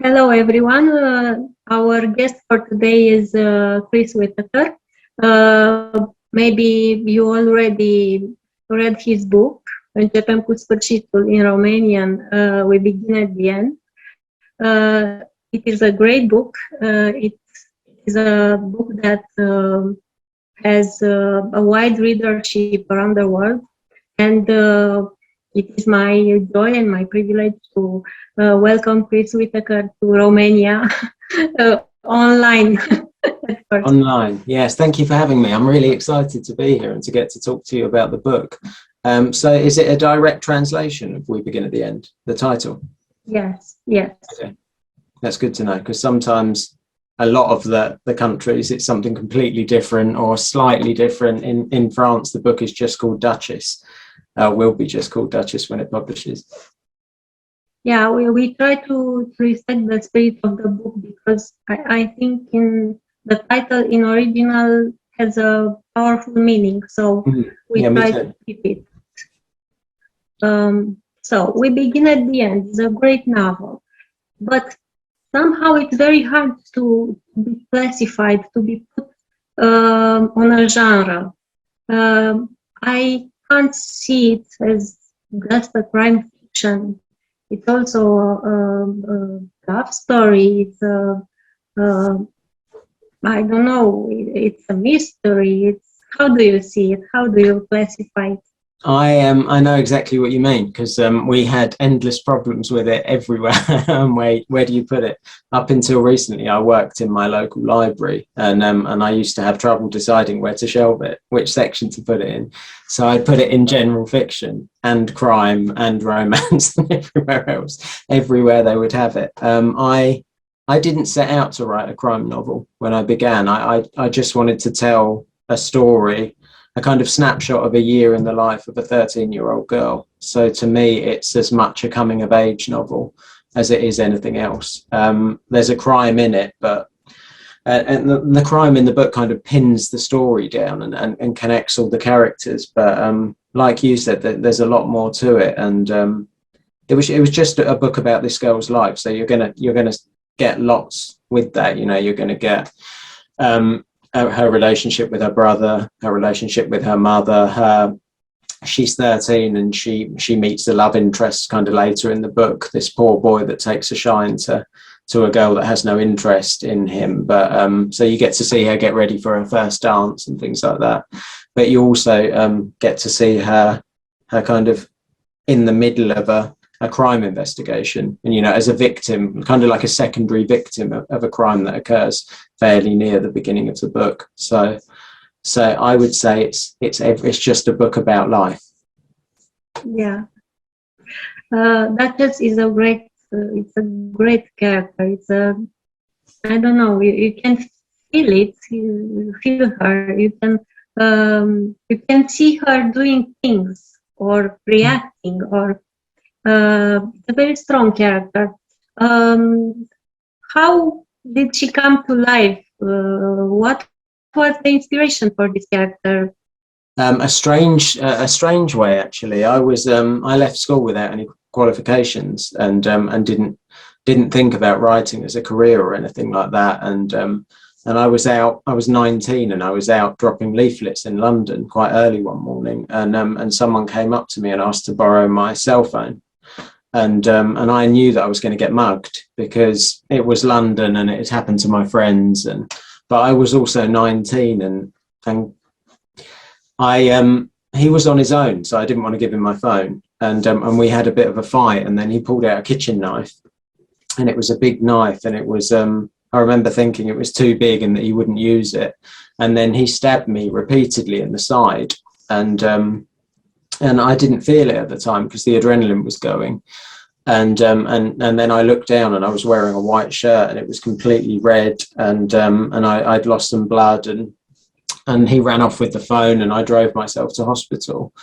Hello, everyone. Our guest for today is Chris Withaker. Maybe you already read his book, Începem, sfârșitul, in Romanian. We begin at the end. It is a great book. It is a book that has a wide readership around the world, and it is my joy and my privilege to welcome Chris Withaker to Romania online. Online, yes. Thank you for having me. I'm really excited to be here and to get to talk to you about the book. So is it a direct translation of We Begin at the End, the title? Yes. Okay. That's good to know, because sometimes a lot of the countries, it's something completely different or slightly different. In France, the book is just called Duchess. Will be just called Duchess when it publishes. Yeah, we try to respect the spirit of the book, because I think in the title in original has a powerful meaning, so we try to keep it. So We Begin at the End is a great novel, but somehow it's very hard to be classified, to be put on a genre. I can't see it as just a crime fiction. It's also a love story. It's I don't know. It's a mystery. How do you see it? How do you classify it? I know exactly what you mean, because we had endless problems with it everywhere. Where do you put it? Up until recently, I worked in my local library, and I used to have trouble deciding where to shelve it, which section to put it in. So I put it in general fiction and crime and romance and everywhere else. Everywhere they would have it. I didn't set out to write a crime novel when I began. I just wanted to tell a story, a kind of snapshot of a year in the life of a 13-year-old girl. So to me, it's as much a coming of age novel as it is anything else. There's a crime in it, but and the crime in the book kind of pins the story down and connects all the characters. But like you said, there's a lot more to it, and it was just a book about this girl's life. So you're gonna get lots with that. You know, you're gonna get her relationship with her brother, her relationship with her mother. She's 13 and she meets the love interest kind of later in the book, this poor boy that takes a shine to a girl that has no interest in him. But so you get to see her get ready for her first dance and things like that. But you also get to see her kind of in the middle of a crime investigation, and as a victim, kind of like a secondary victim of a crime that occurs fairly near the beginning of the book. So I would say it's just a book about life. Yeah, Duchess is a great. It's a great character. I don't know. You can feel it. You feel her. You can see her doing things or reacting or. It's a very strong character. How did she come to life? What was the inspiration for this character? A strange way, actually. I left school without any qualifications and didn't think about writing as a career or anything like that. And I was 19 and I was out dropping leaflets in London quite early one morning, and someone came up to me and asked to borrow my cell phone. And I knew that I was going to get mugged because it was London and it had happened to my friends. But I was also 19 and he was on his own, so I didn't want to give him my phone. And we had a bit of a fight, and then he pulled out a kitchen knife, and it was a big knife, and it was I remember thinking it was too big and that he wouldn't use it. And then he stabbed me repeatedly in the side, and I didn't feel it at the time because the adrenaline was going. And then I looked down and I was wearing a white shirt and it was completely red, and I'd lost some blood, and he ran off with the phone, and I drove myself to hospital,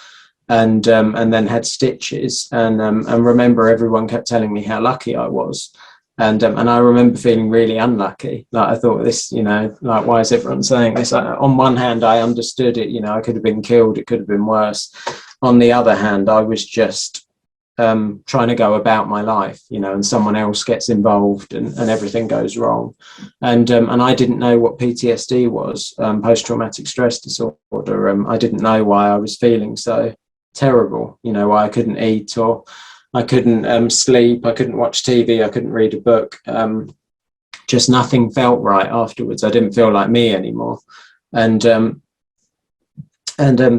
and then had stitches, and remember everyone kept telling me how lucky I was. And I remember feeling really unlucky. Like I thought, this, like, why is everyone saying this? On one hand, I understood it. I could have been killed. It could have been worse. On the other hand, I was just trying to go about my life, you know, and someone else gets involved and everything goes wrong. And I didn't know what PTSD was, post-traumatic stress disorder. I didn't know why I was feeling so terrible, you know, why I couldn't eat, or I couldn't sleep, I couldn't watch TV, I couldn't read a book. Just nothing felt right afterwards. I didn't feel like me anymore. And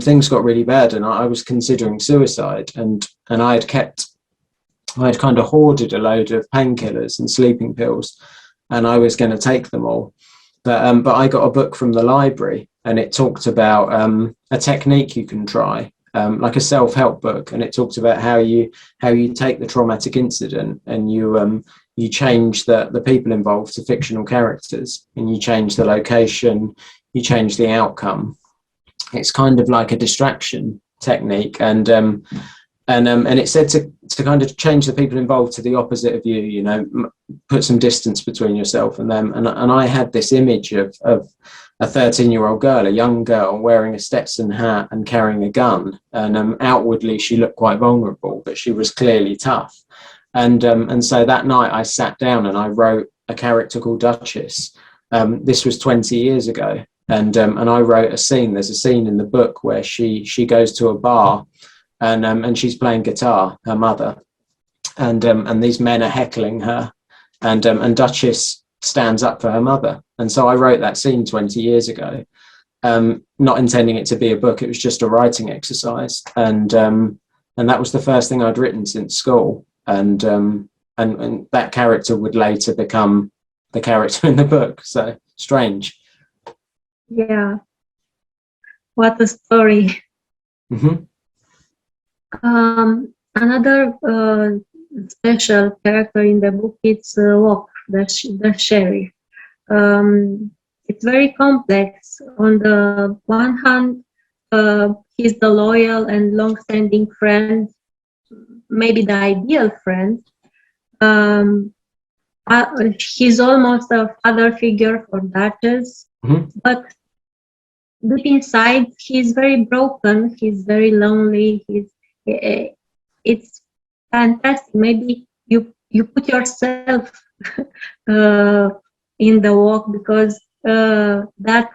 things got really bad, and I was considering suicide, and I had kind of hoarded a load of painkillers and sleeping pills, and I was going to take them all. But I got a book from the library, and it talked about a technique you can try, like a self-help book, and it talked about how you take the traumatic incident and you change the people involved to fictional characters, and you change the location, you change the outcome. It's kind of like a distraction technique, and it said to kind of change the people involved to the opposite of you, you know, put some distance between yourself and them. And I had this image of a 13-year-old girl, a young girl, wearing a Stetson hat and carrying a gun, and outwardly she looked quite vulnerable, but she was clearly tough. And so that night I sat down and I wrote a character called Duchess. This was 20 years ago. And I wrote a scene. There's a scene in the book where she goes to a bar, and she's playing guitar, her mother, and these men are heckling her, and Duchess stands up for her mother. And so I wrote that scene 20 years ago, not intending it to be a book. It was just a writing exercise, and that was the first thing I'd written since school, and that character would later become the character in the book. So strange. Yeah, what a story. Mm-hmm. Another special character in the book is Walk, the sheriff. It's very complex. On the one hand, he's the loyal and long-standing friend, maybe the ideal friend. He's almost a father figure for Duchess. Mm-hmm. But deep inside, he's very broken. He's very lonely. It's fantastic. Maybe you put yourself in the Walk, because that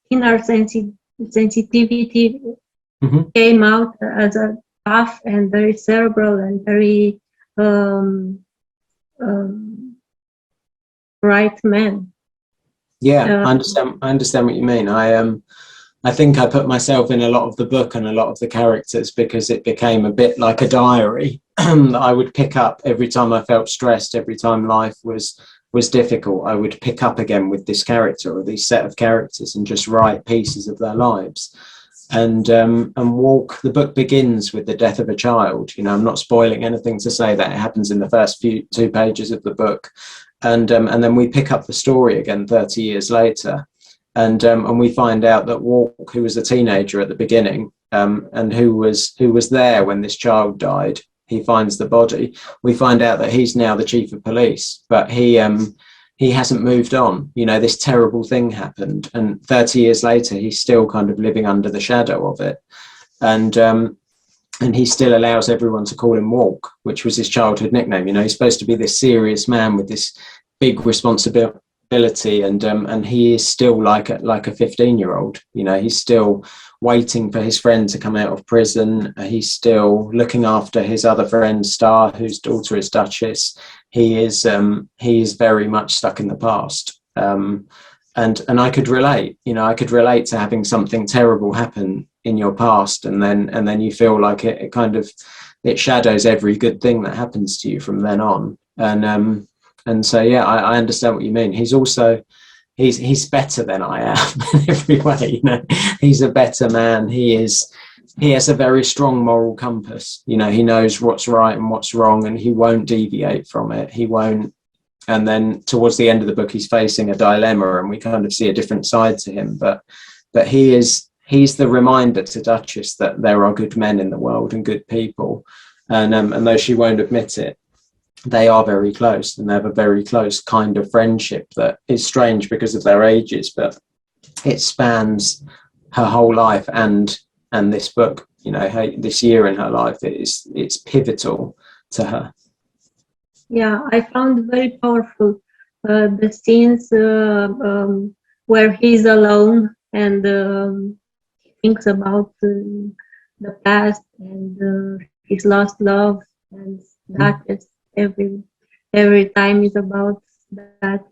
inner sensitivity mm-hmm. came out as a tough and very cerebral and very bright man. Yeah, I understand what you mean. I think I put myself in a lot of the book and a lot of the characters because it became a bit like a diary that I would pick up every time I felt stressed, every time life was difficult. I would pick up again with this character or these set of characters and just write pieces of their lives. And Walk, the book begins with the death of a child. You know, I'm not spoiling anything to say that it happens in the first 2 pages of the book. And then we pick up the story again 30 years later, and we find out that Walk, who was a teenager at the beginning, and who was there when this child died, he finds the body. We find out that he's now the chief of police, but he hasn't moved on. You know, this terrible thing happened, and 30 years later, he's still kind of living under the shadow of it, and he still allows everyone to call him Walk, which was his childhood nickname. You know, he's supposed to be this serious man with this big responsibility, and he is still like a 15-year-old. You know, he's still waiting for his friend to come out of prison. He's still looking after his other friend, Star, whose daughter is Duchess. He is very much stuck in the past. And I could relate. You know, I could relate to having something terrible happen in your past, and then you feel like it shadows every good thing that happens to you from then on. And so yeah, I understand what you mean. He's also he's better than I am in every way. You know, he's a better man. He has a very strong moral compass. You know, he knows what's right and what's wrong, and he won't deviate from it. He won't. And then towards the end of the book, he's facing a dilemma, and we kind of see a different side to him. But he's the reminder to Duchess that there are good men in the world and good people. And though she won't admit it, they are very close, and they have a very close kind of friendship that is strange because of their ages, but it spans her whole life and this book. you know, this year in her life, it's pivotal to her. Yeah, I found very powerful the scenes where he's alone and he thinks about the past and his lost love, and that is every time is about that.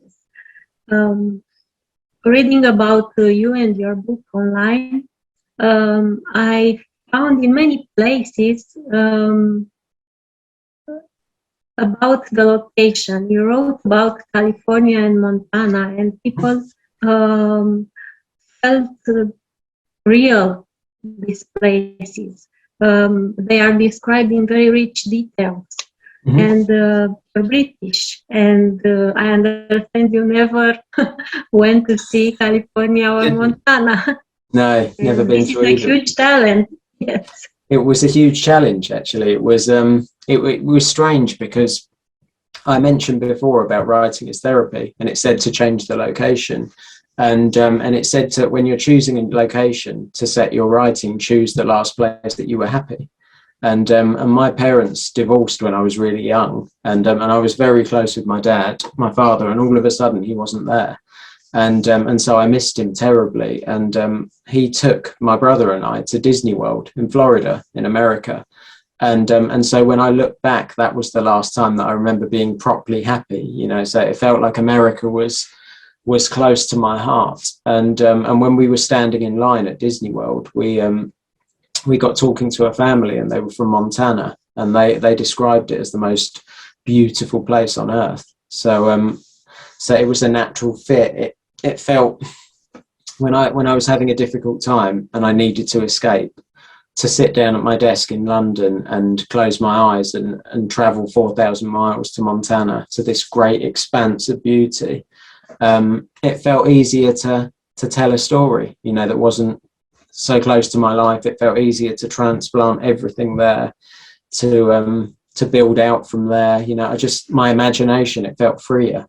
Reading about you and your book online, I found in many places about the location. You wrote about California and Montana, and people felt real, these places. They are described in very rich details. Mm-hmm. And you're British, and I understand you never went to see California or Montana. No, never been through either. This is a huge talent. Yes. It was a huge challenge, actually. It was strange because I mentioned before about writing as therapy, and it said to change the location, and it said to, when you're choosing a location to set your writing, choose the last place that you were happy. And my parents divorced when I was really young, and I was very close with my dad, my father, and all of a sudden he wasn't there. And so I missed him terribly. And he took my brother and I to Disney World in Florida, in America. And so when I look back, that was the last time that I remember being properly happy, you know, so it felt like America was close to my heart. And when we were standing in line at Disney World, we got talking to a family, and they were from Montana, and they described it as the most beautiful place on earth. So it was a natural fit. It felt, when I was having a difficult time and I needed to escape, to sit down at my desk in London and close my eyes and travel 4,000 miles to Montana, to this great expanse of beauty. It felt easier to tell a story, you know, that wasn't so close to my life. It felt easier to transplant everything there, to build out from there. You know, my imagination, it felt freer.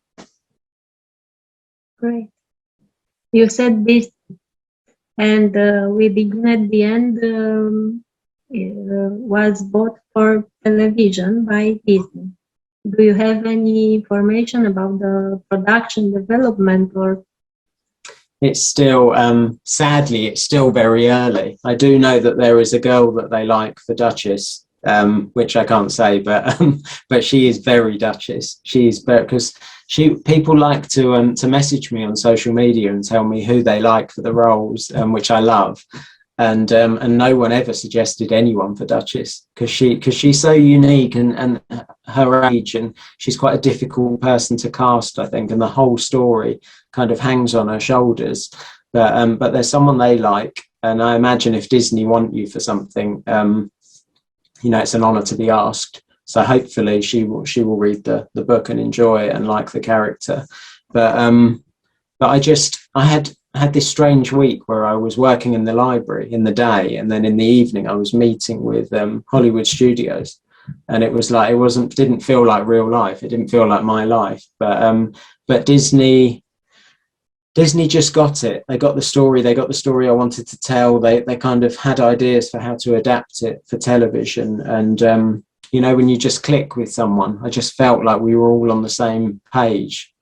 Great. You said this, and we begin at the end. Was bought for television by Disney. Do you have any information about the production development, or? It's still, sadly, it's still very early. I do know that there is a girl that they like for Duchess, which I can't say, but she is very Duchess. Because people like to message me on social media and tell me who they like for the roles, which I love. And no one ever suggested anyone for Duchess, because she's so unique and her age, and she's quite a difficult person to cast, I think, and the whole story kind of hangs on her shoulders. But there's someone they like, and I imagine if Disney want you for something, you know, it's an honor to be asked. So hopefully she will read the book and enjoy it and like the character. But I had this strange week where I was working in the library in the day, and then in the evening I was meeting with Hollywood studios, and it was like, didn't feel like real life. It didn't feel like my life. But Disney just got it. They got the story. They got the story I wanted to tell. They kind of had ideas for how to adapt it for television. And you know, when you just click with someone, I just felt like we were all on the same page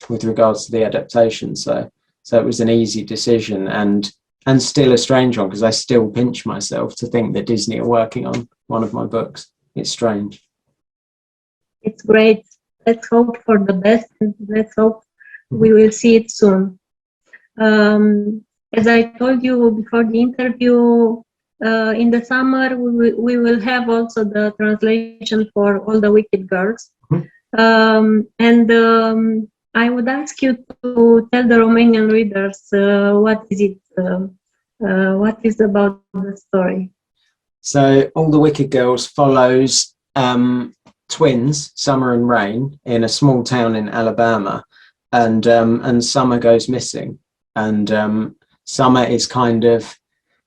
with regards to the adaptation. So it was an easy decision, and still a strange one, because I still pinch myself to think that Disney are working on one of my books. It's strange. It's great. Let's hope for the best, and let's hope we will see it soon. As I told you before the interview, in the summer we will have also the translation for All the Wicked Girls. And I would ask you to tell the Romanian readers what is it, what is about the story. So All the Wicked Girls follows twins, Summer and Rain, in a small town in Alabama, and Summer goes missing. And Summer is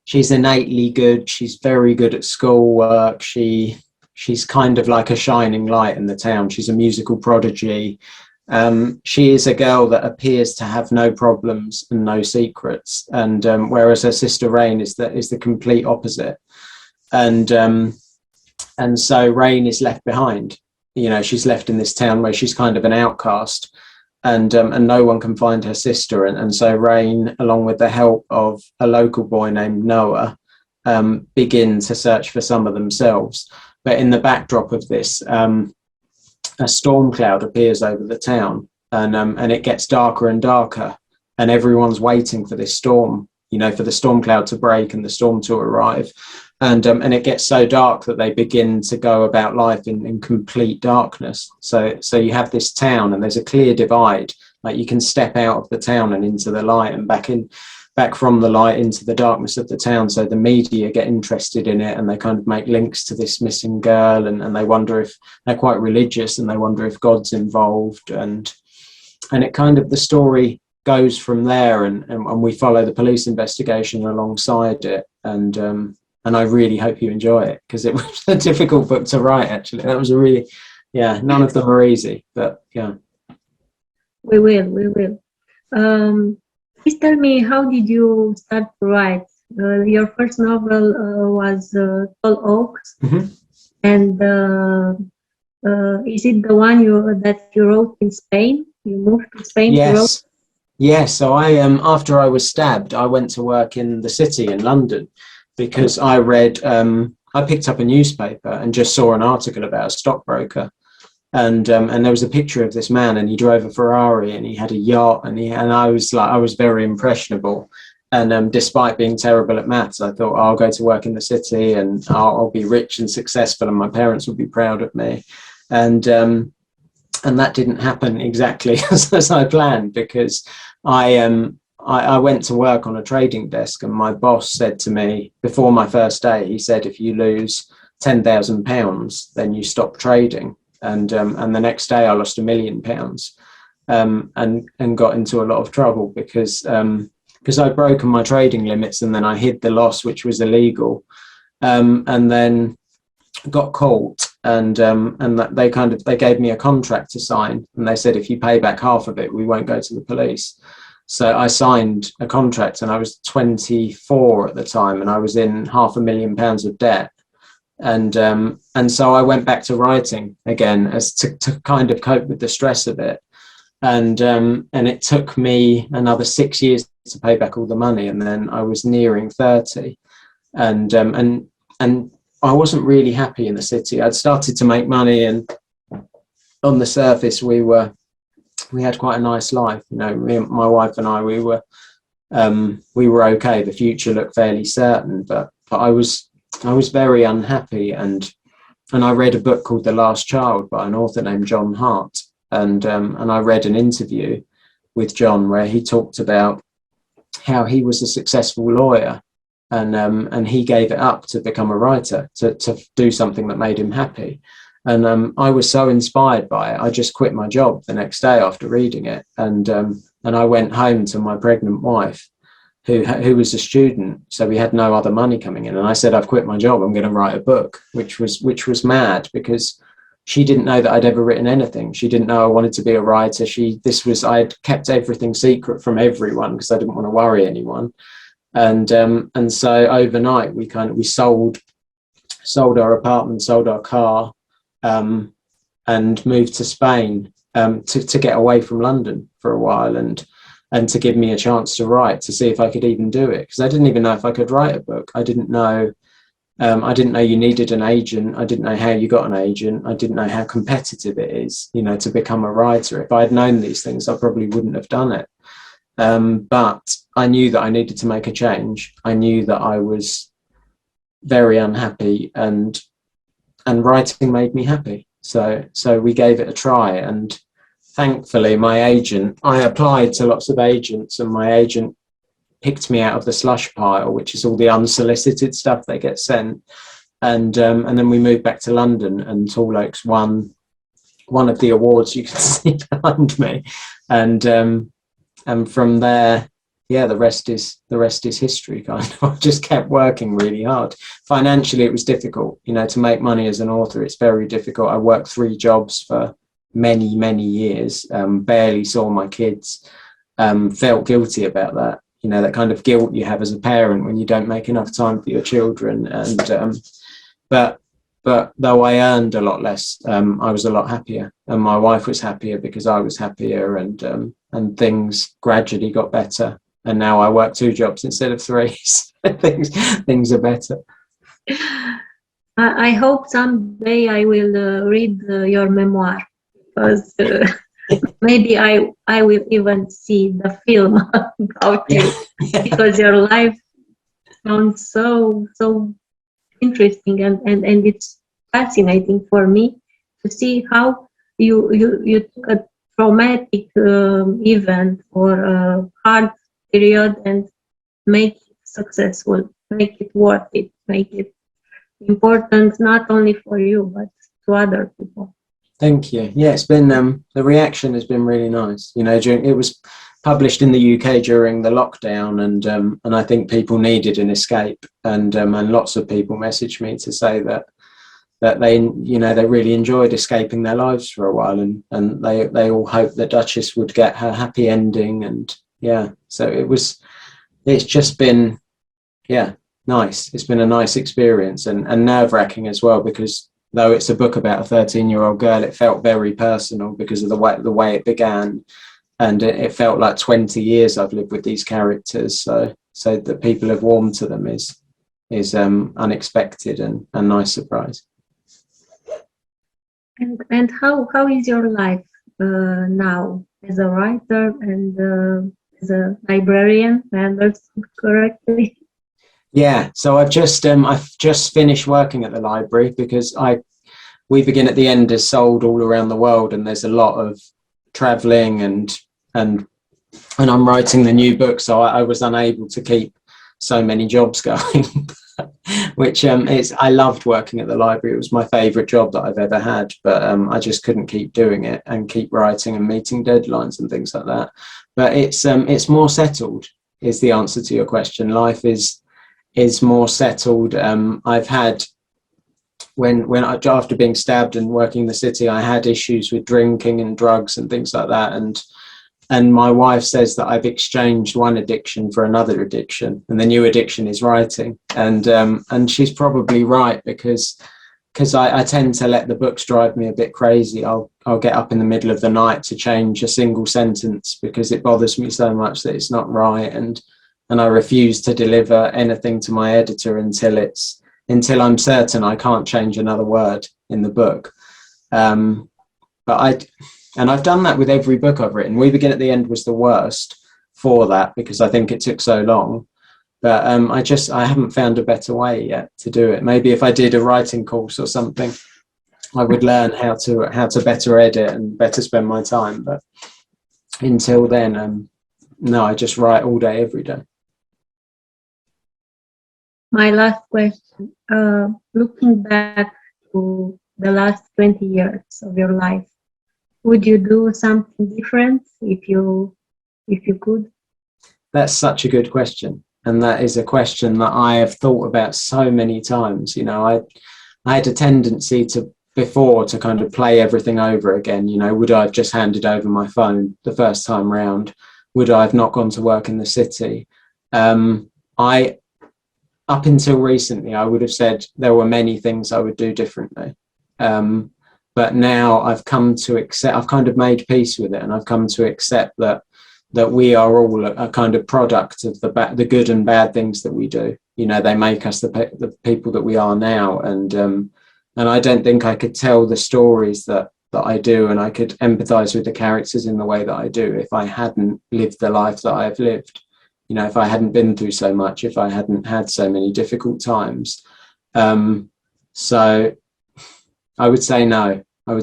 she's innately good. She's very good at schoolwork. She's kind of like a shining light in the town. She's a musical prodigy. She is a girl that appears to have no problems and no secrets, and whereas her sister Rain is the complete opposite. and so Rain is left behind. You know, she's left in this town where she's kind of an outcast, and no one can find her sister, and so Rain, along with the help of a local boy named Noah, begin to search for some of themselves. But in the backdrop of this, a storm cloud appears over the town, and it gets darker and darker, and everyone's waiting for this storm, you know, for the storm cloud to break and the storm to arrive. And it gets so dark that they begin to go about life in complete darkness. So you have this town, and there's a clear divide. Like, you can step out of the town and into the light, and back from the light into the darkness of the town. So the media get interested in it, and they kind of make links to this missing girl, and they wonder if they're quite religious, and they wonder if God's involved, and it kind of, the story goes from there, and we follow the police investigation alongside it, and I really hope you enjoy it, because it was a difficult book to write, actually. That was a really, none of them are easy, but yeah. We will. Please tell me, how did you start to write? Your first novel was Tall Oaks, Mm-hmm. and is it the one that you wrote in Spain? You moved to Spain to write? Yes. So I after I was stabbed, I went to work in the city in London, because I read, I picked up a newspaper and just saw an article about a stockbroker, and there was a picture of this man, and he drove a Ferrari, and he had a yacht, and I was very impressionable, and despite being terrible at maths, I thought, I'll go to work in the city, and I'll be rich and successful, and my parents will be proud of me, and that didn't happen exactly as I planned, because I went to work on a trading desk, and my boss said to me before my first day, he said, if you lose £10,000, then you stop trading. And the next day I lost £1 million, and got into a lot of trouble because I'd broken my trading limits, and then I hid the loss, which was illegal, and then got caught, and that they gave me a contract to sign, and they said, if you pay back half of it, we won't go to the police. So I signed a contract, and I was 24 at the time, and I was in £500,000 of debt. And so I went back to writing again, as to kind of cope with the stress of it. And it took me another 6 years to pay back all the money. And then I was nearing 30, and I wasn't really happy in the city. I'd started to make money, and on the surface, we had quite a nice life. You know, my wife and I, we were okay. The future looked fairly certain, but I was very unhappy, and I read a book called The Last Child by an author named John Hart, and I read an interview with John where he talked about how he was a successful lawyer, and he gave it up to become a writer, to do something that made him happy. And I was so inspired by it, I just quit my job the next day after reading it, and I went home to my pregnant wife, who was a student, so we had no other money coming in, and I said, I've quit my job, I'm going to write a book, which was mad, because she didn't know that I'd ever written anything. She didn't know I wanted to be a writer. I'd kept everything secret from everyone because I didn't want to worry anyone, and so overnight we sold our apartment, sold our car, and moved to Spain, to get away from London for a while, and to give me a chance to write, to see if I could even do it, because I didn't even know if I could write a book. I didn't know you needed an agent. I didn't know how you got an agent. I didn't know how competitive it is, you know, to become a writer. If I had known these things, I probably wouldn't have done it. But I knew that I needed to make a change. I knew that I was very unhappy, and writing made me happy. So we gave it a try, and thankfully I applied to lots of agents, and my agent picked me out of the slush pile, which is all the unsolicited stuff they get sent. And then we moved back to London, and Tall Oaks won one of the awards you can see behind me. And from there, the rest is history, kind of. I just kept working really hard. Financially, it was difficult, you know, to make money as an author. It's very difficult. I worked 3 jobs for many, many years, barely saw my kids, felt guilty about that, you know, that kind of guilt you have as a parent when you don't make enough time for your children. but though I earned a lot less, I was a lot happier, and my wife was happier because I was happier, and things gradually got better. And now I work 2 jobs instead of 3. So things are better. I hope someday I will read your memoir, because maybe I will even see the film about you, because your life sounds so interesting, and it's fascinating for me to see how you took a traumatic event or a hard period and make it successful, make it worth it, make it important not only for you but to other people. Thank you. Yeah, it's been the reaction has been really nice. You know, it was published in the UK during the lockdown, and I think people needed an escape, and lots of people messaged me to say that they, you know, they really enjoyed escaping their lives for a while, and they all hoped that Duchess would get her happy ending, and yeah, so it's just been, yeah, nice. It's been a nice experience, and nerve-wracking as well, because though it's a book about a 13-year-old girl, it felt very personal because of the way it began, and it felt like 20 years I've lived with these characters. So that people have warmed to them is unexpected and a nice surprise. And how is your life now as a writer and as a librarian? I understood correctly. Yeah, so I've just finished working at the library, because We Begin at the End is sold all around the world, and there's a lot of traveling and I'm writing the new book, so I was unable to keep so many jobs going. Which I loved working at the library. It was my favorite job that I've ever had, but I just couldn't keep doing it and keep writing and meeting deadlines and things like that. But it's more settled is the answer to your question. Life is more settled. I've had, after being stabbed and working in the city, I had issues with drinking and drugs and things like that, and my wife says that I've exchanged one addiction for another addiction, and the new addiction is writing, and she's probably right, because I tend to let the books drive me a bit crazy. I'll get up in the middle of the night to change a single sentence because it bothers me so much that it's not right, and I refuse to deliver anything to my editor until I'm certain I can't change another word in the book. And I've done that with every book I've written. We Begin at the End was the worst for that, because I think it took so long. But I haven't found a better way yet to do it. Maybe if I did a writing course or something, I would learn how to better edit and better spend my time. But until then, no, I just write all day, every day. My last question, looking back to the last 20 years of your life, would you do something different if you could? That's such a good question. And that is a question that I have thought about so many times. You know, I had a tendency before to kind of play everything over again. You know, would I have just handed over my phone the first time round? Would I have not gone to work in the city? Up until recently, I would have said there were many things I would do differently. But now I've come to accept, I've kind of made peace with it, and I've come to accept that we are all a kind of product of the good and bad things that we do. You know, they make us the people that we are now, and I don't think I could tell the stories that I do, and I could empathize with the characters in the way that I do if I hadn't lived the life that I've lived. You know, if I hadn't been through so much, if I hadn't had so many difficult times. So I would say no. I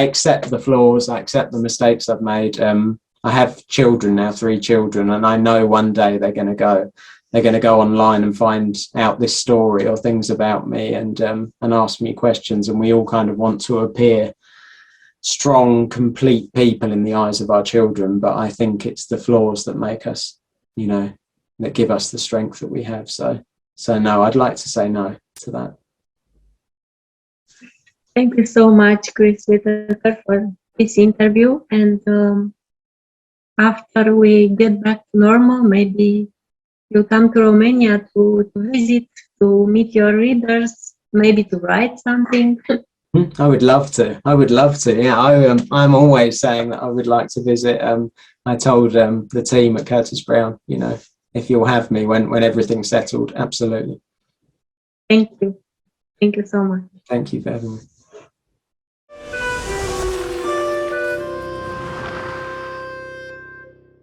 accept the flaws. I accept the mistakes I've made. I have children now, 3 children, and I know one day they're going to go online and find out this story or things about me, and ask me questions, and we all kind of want to appear strong, complete people in the eyes of our children. But I think it's the flaws that make us, you know, that give us the strength that we have. So no, I'd like to say no to that. Thank you so much, Chris Withaker, for this interview. And after we get back to normal, maybe you'll come to Romania to visit, to meet your readers, maybe to write something. I would love to. I would love to. Yeah, I'm always saying that I would like to visit. I told the team at Curtis Brown, you know, if you'll have me when everything's settled, absolutely. Thank you. Thank you so much. Thank you for having me.